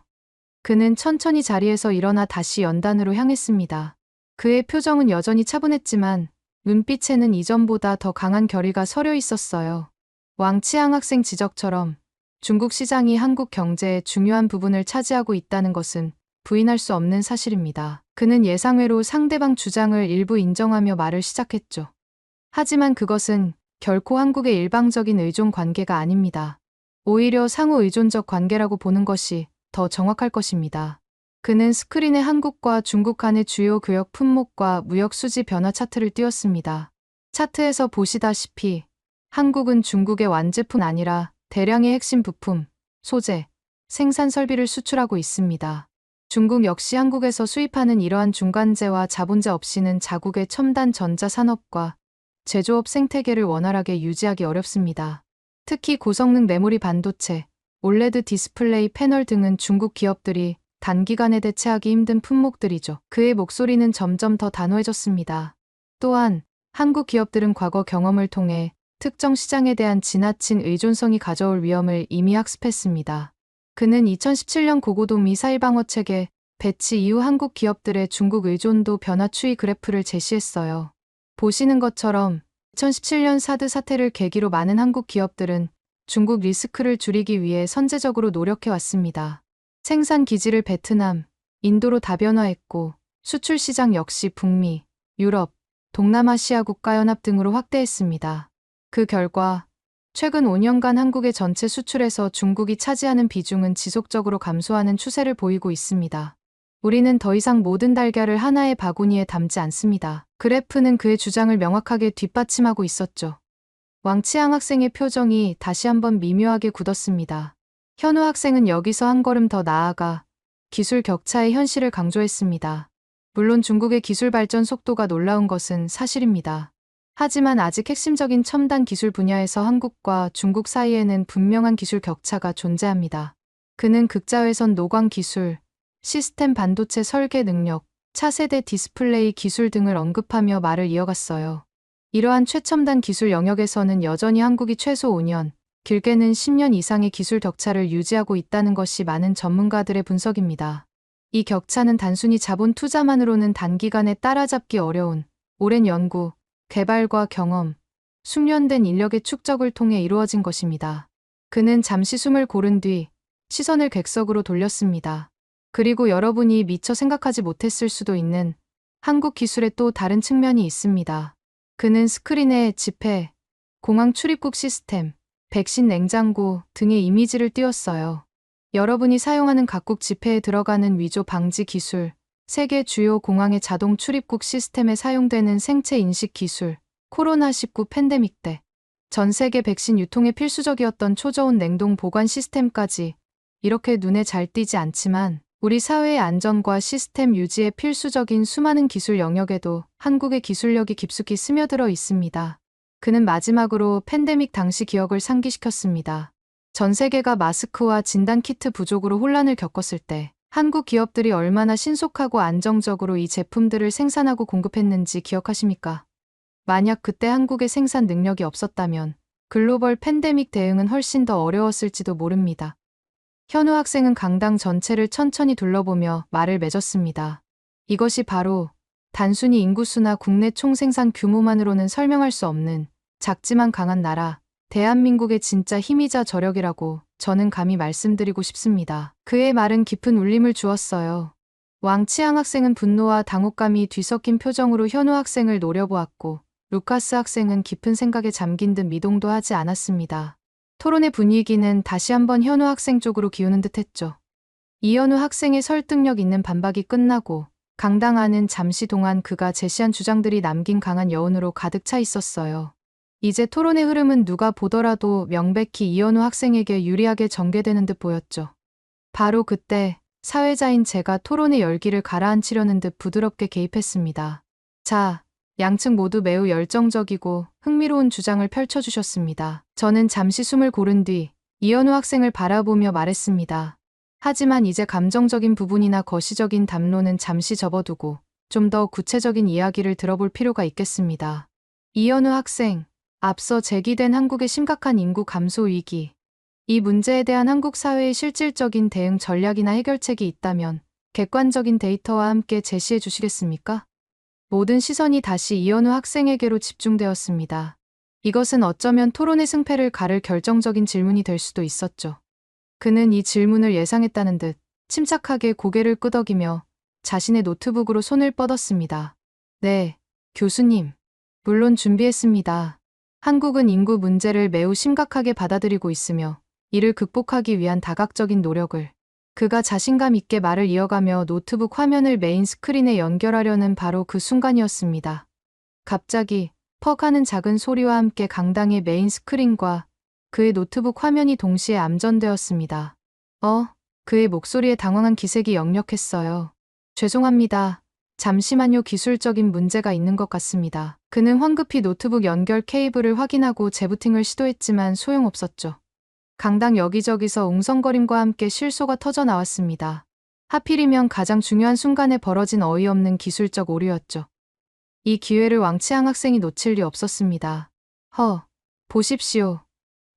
그는 천천히 자리에서 일어나 다시 연단으로 향했습니다. 그의 표정은 여전히 차분했지만 눈빛에는 이전보다 더 강한 결의가 서려 있었어요. 왕치앙 학생 지적처럼 중국 시장이 한국 경제의 중요한 부분을 차지하고 있다는 것은 부인할 수 없는 사실입니다. 그는 예상외로 상대방 주장을 일부 인정하며 말을 시작했죠. 하지만 그것은 결코 한국의 일방적인 의존 관계가 아닙니다. 오히려 상호 의존적 관계라고 보는 것이 더 정확할 것입니다. 그는 스크린에 한국과 중국 간의 주요 교역 품목과 무역 수지 변화 차트를 띄웠습니다. 차트에서 보시다시피 한국은 중국의 완제품 아니라 대량의 핵심 부품, 소재, 생산 설비를 수출하고 있습니다. 중국 역시 한국에서 수입하는 이러한 중간재와 자본재 없이는 자국의 첨단 전자산업과 제조업 생태계를 원활하게 유지하기 어렵습니다. 특히 고성능 메모리 반도체, 올레드 디스플레이 패널 등은 중국 기업들이 단기간에 대체하기 힘든 품목들이죠. 그의 목소리는 점점 더 단호해졌습니다. 또한 한국 기업들은 과거 경험을 통해 특정 시장에 대한 지나친 의존성이 가져올 위험을 이미 학습했습니다. 그는 2017년 고고도 미사일 방어 체계 배치 이후 한국 기업들의 중국 의존도 변화 추이 그래프를 제시했어요. 보시는 것처럼 2017년 사드 사태를 계기로 많은 한국 기업들은 중국 리스크를 줄이기 위해 선제적으로 노력해 왔습니다. 생산 기지를 베트남, 인도로 다변화했고 수출 시장 역시 북미, 유럽, 동남아시아 국가연합 등으로 확대했습니다. 그 결과 최근 5년간 한국의 전체 수출에서 중국이 차지하는 비중은 지속적으로 감소하는 추세를 보이고 있습니다. 우리는 더 이상 모든 달걀을 하나의 바구니에 담지 않습니다. 그래프는 그의 주장을 명확하게 뒷받침하고 있었죠. 왕치앙 학생의 표정이 다시 한번 미묘하게 굳었습니다. 현우 학생은 여기서 한 걸음 더 나아가 기술 격차의 현실을 강조했습니다. 물론 중국의 기술 발전 속도가 놀라운 것은 사실입니다. 하지만 아직 핵심적인 첨단 기술 분야에서 한국과 중국 사이에는 분명한 기술 격차가 존재합니다. 그는 극자외선 노광 기술, 시스템 반도체 설계 능력, 차세대 디스플레이 기술 등을 언급하며 말을 이어갔어요. 이러한 최첨단 기술 영역에서는 여전히 한국이 최소 5년, 길게는 10년 이상의 기술 격차를 유지하고 있다는 것이 많은 전문가들의 분석입니다. 이 격차는 단순히 자본 투자만으로는 단기간에 따라잡기 어려운 오랜 연구, 개발과 경험, 숙련된 인력의 축적을 통해 이루어진 것입니다. 그는 잠시 숨을 고른 뒤 시선을 객석으로 돌렸습니다. 그리고 여러분이 미처 생각하지 못했을 수도 있는 한국 기술의 또 다른 측면이 있습니다. 그는 스크린에 지폐, 공항 출입국 시스템, 백신 냉장고 등의 이미지를 띄웠어요. 여러분이 사용하는 각국 지폐에 들어가는 위조 방지 기술, 세계 주요 공항의 자동 출입국 시스템에 사용되는 생체 인식 기술, 코로나19 팬데믹 때 전 세계 백신 유통에 필수적이었던 초저온 냉동 보관 시스템까지 이렇게 눈에 잘 띄지 않지만 우리 사회의 안전과 시스템 유지에 필수적인 수많은 기술 영역에도 한국의 기술력이 깊숙이 스며들어 있습니다. 그는 마지막으로 팬데믹 당시 기억을 상기시켰습니다. 전 세계가 마스크와 진단키트 부족으로 혼란을 겪었을 때 한국 기업들이 얼마나 신속하고 안정적으로 이 제품들을 생산하고 공급했는지 기억하십니까? 만약 그때 한국의 생산 능력이 없었다면 글로벌 팬데믹 대응은 훨씬 더 어려웠을지도 모릅니다. 현우 학생은 강당 전체를 천천히 둘러보며 말을 맺었습니다. 이것이 바로 단순히 인구수나 국내 총생산 규모만으로는 설명할 수 없는 작지만 강한 나라, 대한민국의 진짜 힘이자 저력이라고 저는 감히 말씀드리고 싶습니다. 그의 말은 깊은 울림을 주었어요. 왕치앙 학생은 분노와 당혹감이 뒤섞인 표정으로 현우 학생을 노려보았고 루카스 학생은 깊은 생각에 잠긴 듯 미동도 하지 않았습니다. 토론의 분위기는 다시 한번 현우 학생 쪽으로 기우는 듯했죠. 이현우 학생의 설득력 있는 반박이 끝나고 강당 안은 잠시 동안 그가 제시한 주장들이 남긴 강한 여운으로 가득 차 있었어요. 이제 토론의 흐름은 누가 보더라도 명백히 이현우 학생에게 유리하게 전개되는 듯 보였죠. 바로 그때 사회자인 제가 토론의 열기를 가라앉히려는 듯 부드럽게 개입했습니다. 자, 양측 모두 매우 열정적이고 흥미로운 주장을 펼쳐주셨습니다. 저는 잠시 숨을 고른 뒤 이현우 학생을 바라보며 말했습니다. 하지만 이제 감정적인 부분이나 거시적인 담론은 잠시 접어두고 좀 더 구체적인 이야기를 들어볼 필요가 있겠습니다. 이현우 학생, 앞서 제기된 한국의 심각한 인구 감소 위기. 이 문제에 대한 한국 사회의 실질적인 대응 전략이나 해결책이 있다면 객관적인 데이터와 함께 제시해 주시겠습니까? 모든 시선이 다시 이현우 학생에게로 집중되었습니다. 이것은 어쩌면 토론의 승패를 가를 결정적인 질문이 될 수도 있었죠. 그는 이 질문을 예상했다는 듯 침착하게 고개를 끄덕이며 자신의 노트북으로 손을 뻗었습니다. 네, 교수님. 물론 준비했습니다. 한국은 인구 문제를 매우 심각하게 받아들이고 있으며 이를 극복하기 위한 다각적인 노력을. 그가 자신감 있게 말을 이어가며 노트북 화면을 메인 스크린에 연결하려는 바로 그 순간이었습니다. 갑자기 퍽 하는 작은 소리와 함께 강당의 메인 스크린과 그의 노트북 화면이 동시에 암전되었습니다. 그의 목소리에 당황한 기색이 역력했어요. 죄송합니다. 잠시만요. 기술적인 문제가 있는 것 같습니다. 그는 황급히 노트북 연결 케이블을 확인하고 재부팅을 시도했지만 소용없었죠. 강당 여기저기서 웅성거림과 함께 실소가 터져 나왔습니다. 하필이면 가장 중요한 순간에 벌어진 어이없는 기술적 오류였죠. 이 기회를 왕치앙 학생이 놓칠 리 없었습니다. 보십시오.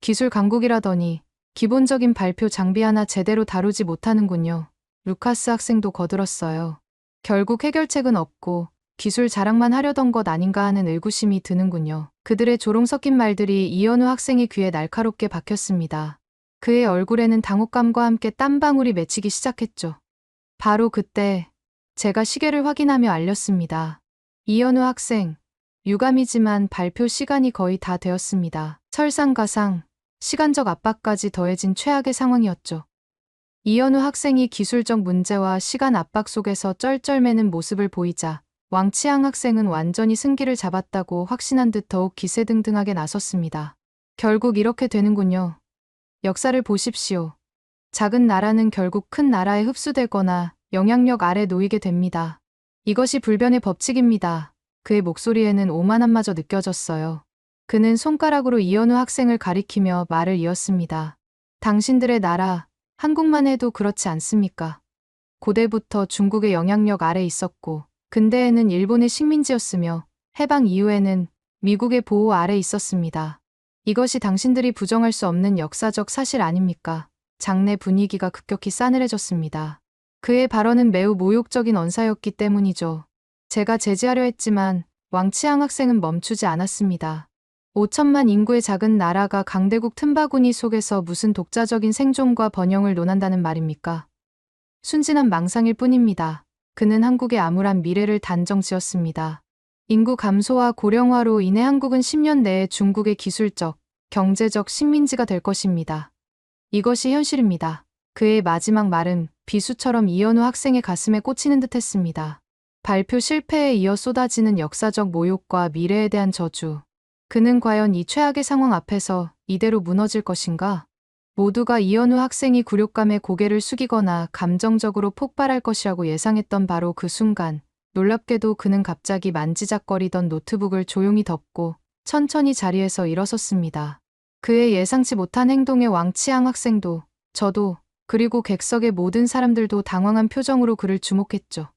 기술 강국이라더니 기본적인 발표 장비 하나 제대로 다루지 못하는군요. 루카스 학생도 거들었어요. 결국 해결책은 없고 기술 자랑만 하려던 것 아닌가 하는 의구심이 드는군요. 그들의 조롱 섞인 말들이 이현우 학생의 귀에 날카롭게 박혔습니다. 그의 얼굴에는 당혹감과 함께 땀방울이 맺히기 시작했죠. 바로 그때 제가 시계를 확인하며 알렸습니다. 이현우 학생, 유감이지만 발표 시간이 거의 다 되었습니다. 설상가상, 시간적 압박까지 더해진 최악의 상황이었죠. 이현우 학생이 기술적 문제와 시간 압박 속에서 쩔쩔매는 모습을 보이자 왕치앙 학생은 완전히 승기를 잡았다고 확신한 듯 더욱 기세등등하게 나섰습니다. 결국 이렇게 되는군요. 역사를 보십시오. 작은 나라는 결국 큰 나라에 흡수되거나 영향력 아래 놓이게 됩니다. 이것이 불변의 법칙입니다. 그의 목소리에는 오만함마저 느껴졌어요. 그는 손가락으로 이현우 학생을 가리키며 말을 이었습니다. 당신들의 나라, 한국만 해도 그렇지 않습니까? 고대부터 중국의 영향력 아래 있었고, 근대에는 일본의 식민지였으며, 해방 이후에는 미국의 보호 아래 있었습니다. 이것이 당신들이 부정할 수 없는 역사적 사실 아닙니까? 장내 분위기가 급격히 싸늘해졌습니다. 그의 발언은 매우 모욕적인 언사였기 때문이죠. 제가 제지하려 했지만 왕치앙 학생은 멈추지 않았습니다. 5천만 인구의 작은 나라가 강대국 틈바구니 속에서 무슨 독자적인 생존과 번영을 논한다는 말입니까? 순진한 망상일 뿐입니다. 그는 한국의 암울한 미래를 단정 지었습니다. 인구 감소와 고령화로 인해 한국은 10년 내에 중국의 기술적, 경제적 식민지가 될 것입니다. 이것이 현실입니다. 그의 마지막 말은 비수처럼 이현우 학생의 가슴에 꽂히는 듯했습니다. 발표 실패에 이어 쏟아지는 역사적 모욕과 미래에 대한 저주. 그는 과연 이 최악의 상황 앞에서 이대로 무너질 것인가? 모두가 이현우 학생이 굴욕감에 고개를 숙이거나 감정적으로 폭발할 것이라고 예상했던 바로 그 순간, 놀랍게도 그는 갑자기 만지작거리던 노트북을 조용히 덮고 천천히 자리에서 일어섰습니다. 그의 예상치 못한 행동에 왕치앙 학생도, 저도, 그리고 객석의 모든 사람들도 당황한 표정으로 그를 주목했죠.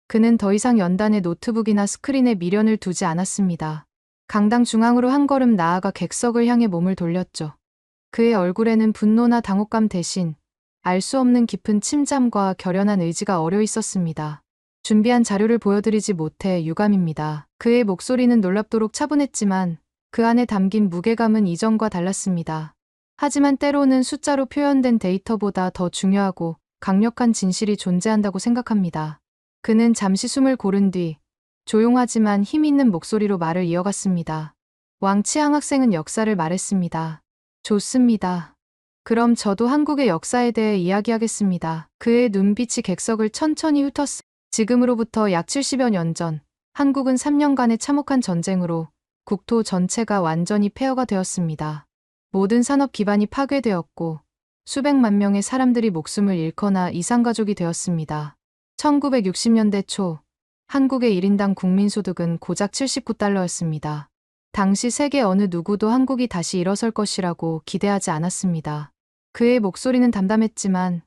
그는 더 이상 연단의 노트북이나 스크린에 미련을 두지 않았습니다. 강당 중앙으로 한 걸음 나아가 객석을 향해 몸을 돌렸죠. 그의 얼굴에는 분노나 당혹감 대신 알 수 없는 깊은 침잠과 결연한 의지가 어려 있었습니다. 준비한 자료를 보여드리지 못해 유감입니다. 그의 목소리는 놀랍도록 차분했지만 그 안에 담긴 무게감은 이전과 달랐습니다. 하지만 때로는 숫자로 표현된 데이터보다 더 중요하고 강력한 진실이 존재한다고 생각합니다. 그는 잠시 숨을 고른 뒤 조용하지만 힘 있는 목소리로 말을 이어갔습니다. 왕치앙 학생은 역사를 말했습니다. 좋습니다. 그럼 저도 한국의 역사에 대해 이야기하겠습니다. 그의 눈빛이 객석을 천천히 훑었습니다. 지금으로부터 약 70여 년 전, 한국은 3년간의 참혹한 전쟁으로 국토 전체가 완전히 폐허가 되었습니다. 모든 산업 기반이 파괴되었고 수백만 명의 사람들이 목숨을 잃거나 이산가족이 되었습니다. 1960년대 초, 한국의 1인당 국민소득은 고작 79달러였습니다. 당시 세계 어느 누구도 한국이 다시 일어설 것이라고 기대하지 않았습니다. 그의 목소리는 담담했지만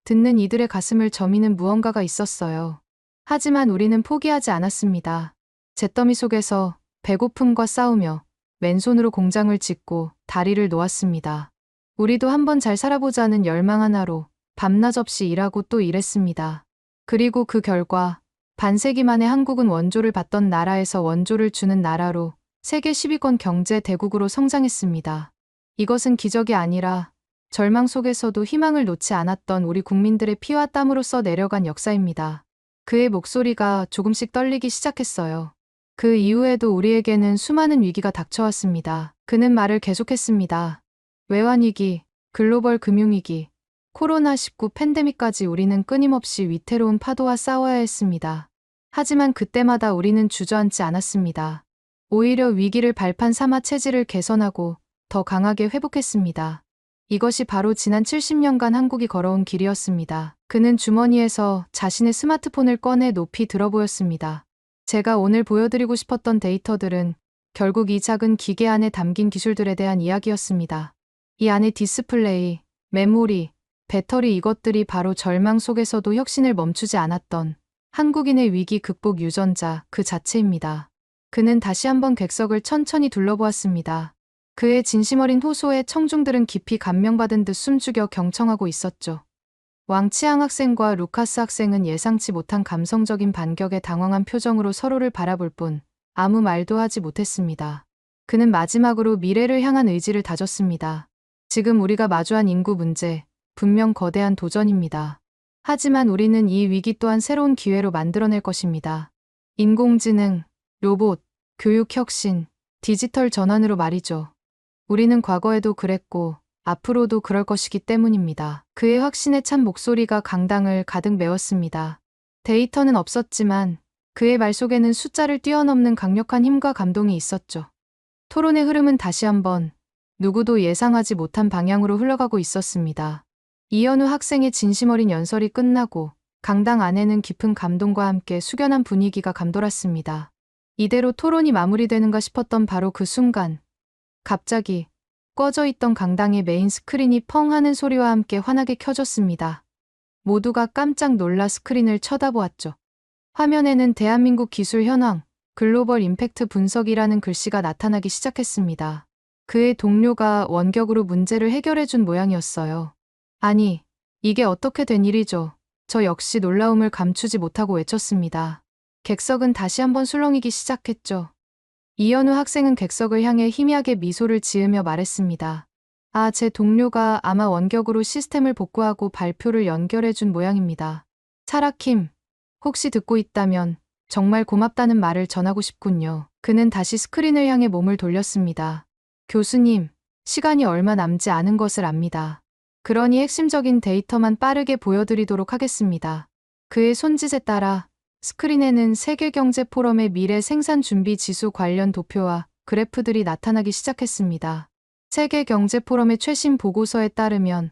듣는 이들의 가슴을 저미는 무언가가 있었어요. 하지만 우리는 포기하지 않았습니다. 잿더미 속에서 배고픔과 싸우며 맨손으로 공장을 짓고 다리를 놓았습니다. 우리도 한번 잘 살아보자는 열망 하나로 밤낮 없이 일하고 또 일했습니다. 그리고 그 결과 반세기 만에 한국은 원조를 받던 나라에서 원조를 주는 나라로 세계 10위권 경제 대국으로 성장했습니다. 이것은 기적이 아니라 절망 속에서도 희망을 놓지 않았던 우리 국민들의 피와 땀으로써 내려간 역사입니다. 그의 목소리가 조금씩 떨리기 시작했어요. 그 이후에도 우리에게는 수많은 위기가 닥쳐왔습니다. 그는 말을 계속했습니다. 외환위기, 글로벌 금융위기, 코로나19 팬데믹까지 우리는 끊임없이 위태로운 파도와 싸워야 했습니다. 하지만 그때마다 우리는 주저앉지 않았습니다. 오히려 위기를 발판 삼아 체질을 개선하고 더 강하게 회복했습니다. 이것이 바로 지난 70년간 한국이 걸어온 길이었습니다. 그는 주머니에서 자신의 스마트폰을 꺼내 높이 들어 보였습니다. 제가 오늘 보여드리고 싶었던 데이터들은 결국 이 작은 기계 안에 담긴 기술들에 대한 이야기였습니다. 이 안에 디스플레이, 메모리, 배터리 이것들이 바로 절망 속에서도 혁신을 멈추지 않았던 한국인의 위기 극복 유전자 그 자체입니다. 그는 다시 한번 객석을 천천히 둘러보았습니다. 그의 진심 어린 호소에 청중들은 깊이 감명받은 듯 숨죽여 경청하고 있었죠. 왕치앙 학생과 루카스 학생은 예상치 못한 감성적인 반격에 당황한 표정으로 서로를 바라볼 뿐 아무 말도 하지 못했습니다. 그는 마지막으로 미래를 향한 의지를 다졌습니다. 지금 우리가 마주한 인구 문제, 분명 거대한 도전입니다. 하지만 우리는 이 위기 또한 새로운 기회로 만들어낼 것입니다. 인공지능, 로봇, 교육 혁신, 디지털 전환으로 말이죠. 우리는 과거에도 그랬고 앞으로도 그럴 것이기 때문입니다. 그의 확신에 찬 목소리가 강당을 가득 메웠습니다. 데이터는 없었지만 그의 말 속에는 숫자를 뛰어넘는 강력한 힘과 감동이 있었죠. 토론의 흐름은 다시 한번 누구도 예상하지 못한 방향으로 흘러가고 있었습니다. 이현우 학생의 진심 어린 연설이 끝나고 강당 안에는 깊은 감동과 함께 숙연한 분위기가 감돌았습니다. 이대로 토론이 마무리되는가 싶었던 바로 그 순간 갑자기 꺼져 있던 강당의 메인 스크린이 펑 하는 소리와 함께 환하게 켜졌습니다. 모두가 깜짝 놀라 스크린을 쳐다보았죠. 화면에는 대한민국 기술 현황, 글로벌 임팩트 분석이라는 글씨가 나타나기 시작했습니다. 그의 동료가 원격으로 문제를 해결해준 모양이었어요. 아니, 이게 어떻게 된 일이죠? 저 역시 놀라움을 감추지 못하고 외쳤습니다. 객석은 다시 한번 술렁이기 시작했죠. 이현우 학생은 객석을 향해 희미하게 미소를 지으며 말했습니다. 아, 제 동료가 아마 원격으로 시스템을 복구하고 발표를 연결해준 모양입니다. 차라킴, 혹시 듣고 있다면 정말 고맙다는 말을 전하고 싶군요. 그는 다시 스크린을 향해 몸을 돌렸습니다. 교수님, 시간이 얼마 남지 않은 것을 압니다. 그러니 핵심적인 데이터만 빠르게 보여드리도록 하겠습니다. 그의 손짓에 따라 스크린에는 세계경제포럼의 미래 생산 준비 지수 관련 도표와 그래프들이 나타나기 시작했습니다. 세계경제포럼의 최신 보고서에 따르면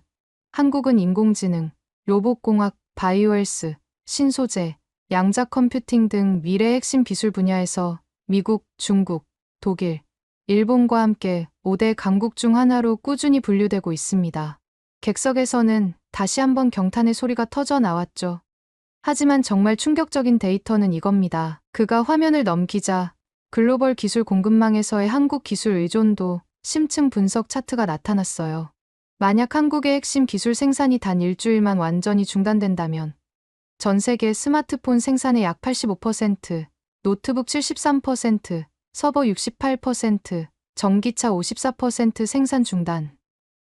한국은 인공지능, 로봇공학, 바이오헬스, 신소재, 양자 컴퓨팅 등 미래 핵심 기술 분야에서 미국, 중국, 독일, 일본과 함께 5대 강국 중 하나로 꾸준히 분류되고 있습니다. 객석에서는 다시 한번 경탄의 소리가 터져 나왔죠. 하지만 정말 충격적인 데이터는 이겁니다. 그가 화면을 넘기자 글로벌 기술 공급망에서의 한국 기술 의존도 심층 분석 차트가 나타났어요. 만약 한국의 핵심 기술 생산이 단 일주일만 완전히 중단된다면 전 세계 스마트폰 생산의 약 85%, 노트북 73%, 서버 68%, 전기차 54% 생산 중단,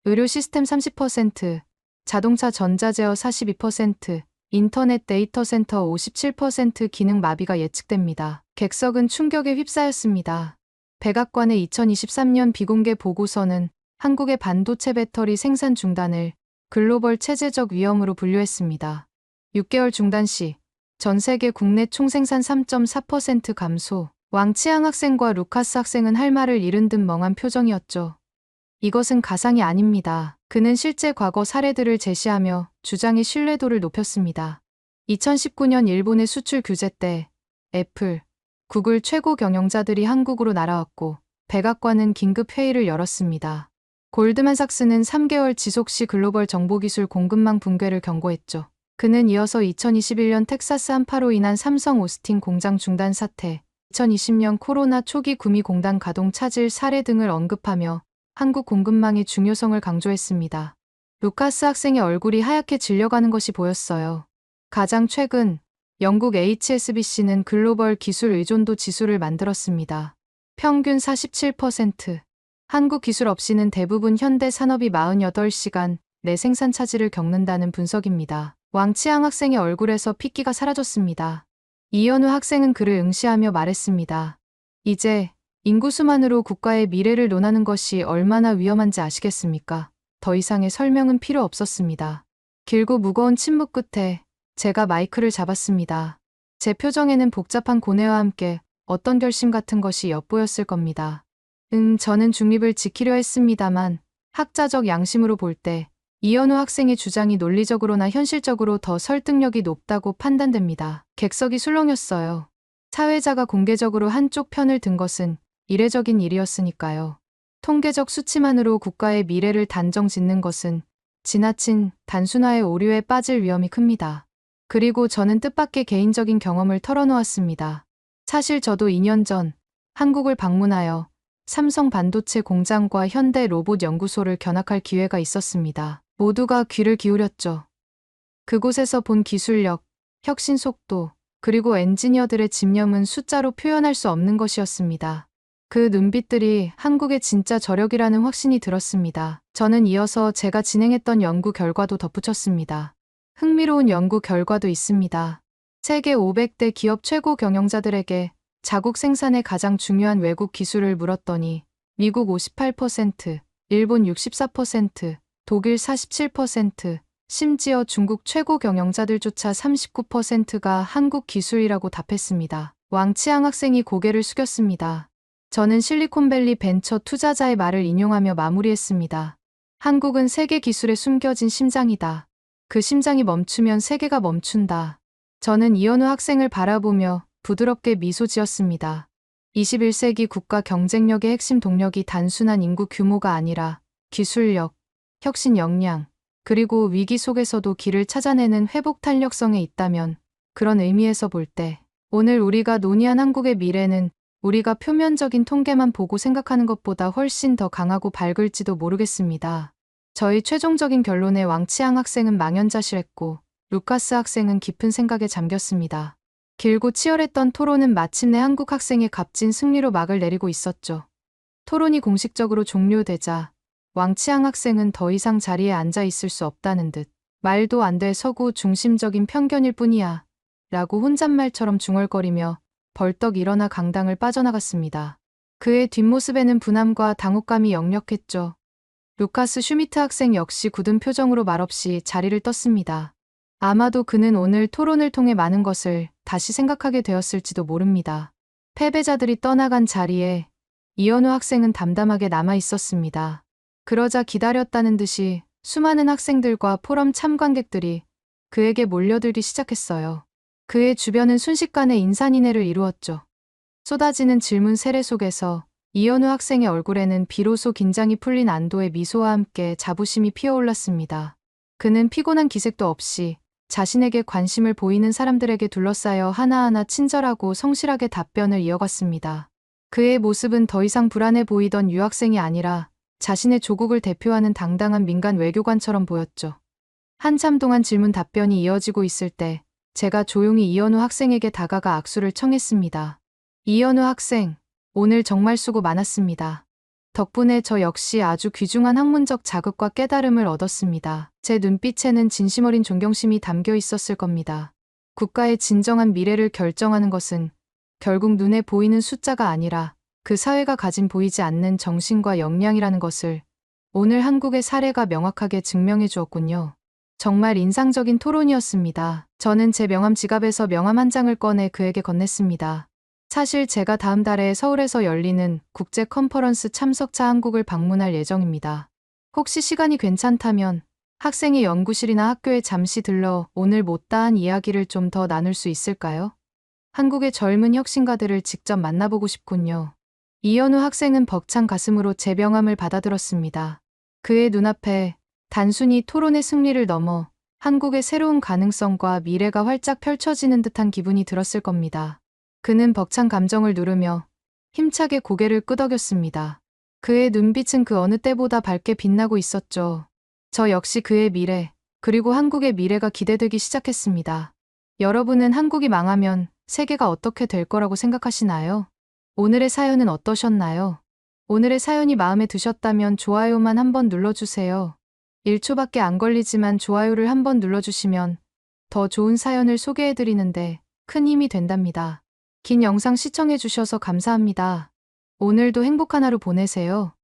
의료 시스템 30%, 자동차 전자제어 42%, 인터넷 데이터 센터 57% 기능 마비가 예측됩니다. 객석은 충격에 휩싸였습니다. 백악관의 2023년 비공개 보고서는 한국의 반도체 배터리 생산 중단을 글로벌 체제적 위험으로 분류했습니다. 6개월 중단 시 전 세계 국내 총생산 3.4% 감소. 왕치앙 학생과 루카스 학생은 할 말을 잃은 듯 멍한 표정이었죠. 이것은 가상이 아닙니다. 그는 실제 과거 사례들을 제시하며 주장의 신뢰도를 높였습니다. 2019년 일본의 수출 규제 때 애플, 구글 최고 경영자들이 한국으로 날아왔고 백악관은 긴급 회의를 열었습니다. 골드만삭스는 3개월 지속 시 글로벌 정보기술 공급망 붕괴를 경고했죠. 그는 이어서 2021년 텍사스 한파로 인한 삼성 오스틴 공장 중단 사태, 2020년 코로나 초기 구미 공단 가동 차질 사례 등을 언급하며 한국 공급망의 중요성을 강조했습니다. 루카스 학생의 얼굴이 하얗게 질려가는 것이 보였어요. 가장 최근 영국 HSBC는 글로벌 기술 의존도 지수를 만들었습니다. 평균 47%. 한국 기술 없이는 대부분 현대 산업이 48시간 내 생산 차질을 겪는다는 분석입니다. 왕치앙 학생의 얼굴에서 핏기가 사라졌습니다. 이현우 학생은 그를 응시하며 말했습니다. 이제 인구수만으로 국가의 미래를 논하는 것이 얼마나 위험한지 아시겠습니까? 더 이상의 설명은 필요 없었습니다. 길고 무거운 침묵 끝에 제가 마이크를 잡았습니다. 제 표정에는 복잡한 고뇌와 함께 어떤 결심 같은 것이 엿보였을 겁니다. 저는 중립을 지키려 했습니다만 학자적 양심으로 볼 때 이현우 학생의 주장이 논리적으로나 현실적으로 더 설득력이 높다고 판단됩니다. 객석이 술렁였어요. 사회자가 공개적으로 한쪽 편을 든 것은 이례적인 일이었으니까요. 통계적 수치만으로 국가의 미래를 단정 짓는 것은 지나친 단순화의 오류에 빠질 위험이 큽니다. 그리고 저는 뜻밖의 개인적인 경험을 털어놓았습니다. 사실 저도 2년 전 한국을 방문하여 삼성 반도체 공장과 현대 로봇 연구소를 견학할 기회가 있었습니다. 모두가 귀를 기울였죠. 그곳에서 본 기술력, 혁신 속도, 그리고 엔지니어들의 집념은 숫자로 표현할 수 없는 것이었습니다. 그 눈빛들이 한국의 진짜 저력이라는 확신이 들었습니다. 저는 이어서 제가 진행했던 연구 결과도 덧붙였습니다. 흥미로운 연구 결과도 있습니다. 세계 500대 기업 최고 경영자들에게 자국 생산의 가장 중요한 외국 기술을 물었더니 미국 58%, 일본 64%, 독일 47%, 심지어 중국 최고 경영자들조차 39%가 한국 기술이라고 답했습니다. 왕치앙 학생이 고개를 숙였습니다. 저는 실리콘밸리 벤처 투자자의 말을 인용하며 마무리했습니다. 한국은 세계 기술에 숨겨진 심장이다. 그 심장이 멈추면 세계가 멈춘다. 저는 이현우 학생을 바라보며 부드럽게 미소 지었습니다. 21세기 국가 경쟁력의 핵심 동력이 단순한 인구 규모가 아니라 기술력, 혁신 역량, 그리고 위기 속에서도 길을 찾아내는 회복 탄력성에 있다면 그런 의미에서 볼 때 오늘 우리가 논의한 한국의 미래는 우리가 표면적인 통계만 보고 생각하는 것보다 훨씬 더 강하고 밝을지도 모르겠습니다. 저희 최종적인 결론에 왕치앙 학생은 망연자실했고 루카스 학생은 깊은 생각에 잠겼습니다. 길고 치열했던 토론은 마침내 한국 학생의 값진 승리로 막을 내리고 있었죠. 토론이 공식적으로 종료되자 왕치앙 학생은 더 이상 자리에 앉아 있을 수 없다는 듯 말도 안 돼 서구 중심적인 편견일 뿐이야 라고 혼잣말처럼 중얼거리며 벌떡 일어나 강당을 빠져나갔습니다. 그의 뒷모습에는 분함과 당혹감이 역력했죠. 루카스 슈미트 학생 역시 굳은 표정으로 말없이 자리를 떴습니다. 아마도 그는 오늘 토론을 통해 많은 것을 다시 생각하게 되었을지도 모릅니다. 패배자들이 떠나간 자리에 이현우 학생은 담담하게 남아 있었습니다. 그러자 기다렸다는 듯이 수많은 학생들과 포럼 참관객들이 그에게 몰려들기 시작했어요. 그의 주변은 순식간에 인산인해를 이루었죠. 쏟아지는 질문 세례 속에서 이현우 학생의 얼굴에는 비로소 긴장이 풀린 안도의 미소와 함께 자부심이 피어올랐습니다. 그는 피곤한 기색도 없이 자신에게 관심을 보이는 사람들에게 둘러싸여 하나하나 친절하고 성실하게 답변을 이어갔습니다. 그의 모습은 더 이상 불안해 보이던 유학생이 아니라 자신의 조국을 대표하는 당당한 민간 외교관처럼 보였죠. 한참 동안 질문 답변이 이어지고 있을 때 제가 조용히 이현우 학생에게 다가가 악수를 청했습니다. 이현우 학생, 오늘 정말 수고 많았습니다. 덕분에 저 역시 아주 귀중한 학문적 자극과 깨달음을 얻었습니다. 제 눈빛에는 진심 어린 존경심이 담겨 있었을 겁니다. 국가의 진정한 미래를 결정하는 것은 결국 눈에 보이는 숫자가 아니라 그 사회가 가진 보이지 않는 정신과 역량이라는 것을 오늘 한국의 사례가 명확하게 증명해 주었군요. 정말 인상적인 토론이었습니다. 저는 제 명함 지갑에서 명함 한 장을 꺼내 그에게 건넸습니다. 사실 제가 다음 달에 서울에서 열리는 국제 컨퍼런스 참석차 한국을 방문할 예정입니다. 혹시 시간이 괜찮다면 학생의 연구실이나 학교에 잠시 들러 오늘 못다한 이야기를 좀 더 나눌 수 있을까요? 한국의 젊은 혁신가들을 직접 만나보고 싶군요. 이현우 학생은 벅찬 가슴으로 제 명함을 받아들었습니다. 그의 눈앞에 단순히 토론의 승리를 넘어 한국의 새로운 가능성과 미래가 활짝 펼쳐지는 듯한 기분이 들었을 겁니다. 그는 벅찬 감정을 누르며 힘차게 고개를 끄덕였습니다. 그의 눈빛은 그 어느 때보다 밝게 빛나고 있었죠. 저 역시 그의 미래, 그리고 한국의 미래가 기대되기 시작했습니다. 여러분은 한국이 망하면 세계가 어떻게 될 거라고 생각하시나요? 오늘의 사연은 어떠셨나요? 오늘의 사연이 마음에 드셨다면 좋아요만 한번 눌러주세요. 1초밖에 안 걸리지만 좋아요를 한번 눌러주시면 더 좋은 사연을 소개해드리는데 큰 힘이 된답니다. 긴 영상 시청해주셔서 감사합니다. 오늘도 행복한 하루 보내세요.